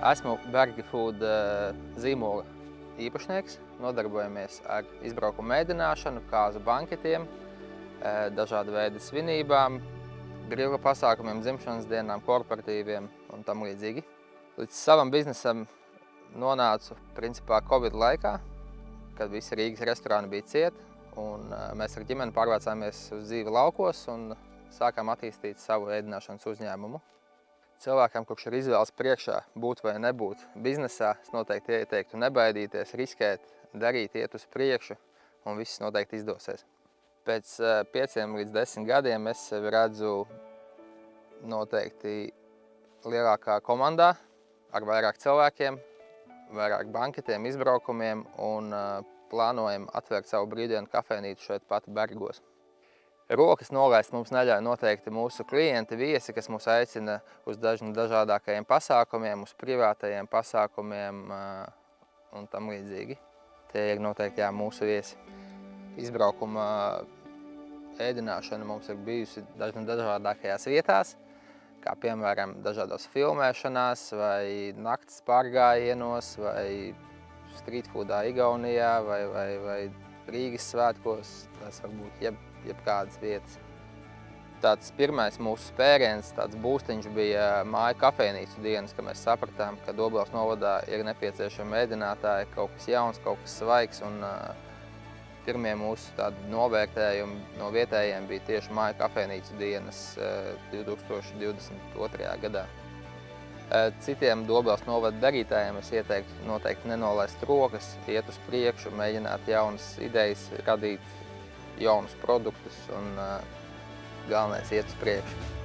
Esmu Bergi Food zīmola īpašnieks. Nodarbojamies ar izbraukumu ēdināšanu, kāzu banketiem, dažādu veidu svinībām, grila pasākumiem, dzimšanas dienām, korporatīviem un tam līdzīgi. Līdz savam biznesam nonācu principā Covid laikā, kad visi Rīgas restorāni bija cieti, un mēs ar ģimeni pārvācāmies uz dzīvi laukos un sākām attīstīt savu ēdināšanas uzņēmumu. Cilvēkam, kurš ir izvēles priekšā būt vai nebūt biznesā, es noteikti ieteiktu nebaidīties, riskēt, darīt, iet uz priekšu, un viss noteikti izdosies. Pēc 5 līdz 10 gadiem es sevi redzu noteikti lielākā komandā, ar vairāk cilvēkiem, vairāk banketiem, izbraukumiem, un plānojam atvērt savu brīvdienu kafejnīcu šeit pat Bergos. Rokas nolaist mums neļauj noteikti mūsu klienti, viesi, kas mūs aicina uz dažādākajiem pasākumiem, uz privātajiem pasākumiem un tam līdzīgi. Tie ir noteikti mūsu viesi. Izbraukuma ēdināšana mums ir bijusi dažādākajās vietās, kā piemēram dažādos filmēšanās, vai nakts pārgājienos, vai streetfoodā Igaunijā, vai Rīgas svētkos. Tas var būt jebkādas vietas. Tāds pirmais mūsu spēriens, tāds būstiņš bija māju kafejnīcu dienas, kad mēs sapratām, ka Dobeles novadā ir nepieciešami ēdinātāji, kaut kas jauns, kaut kas svaigs, un pirmie mūsu tādi novērtējumi no vietējiem bija tieši māju kafejnīcu dienas 2022. gadā. Citiem Dobeles novada darītājiem es ieteiktu noteikti nenolaist rokas, iet uz priekšu, mēģināt jaunas idejas, radīt jaunus produktus un galvenais iet uz priekšu.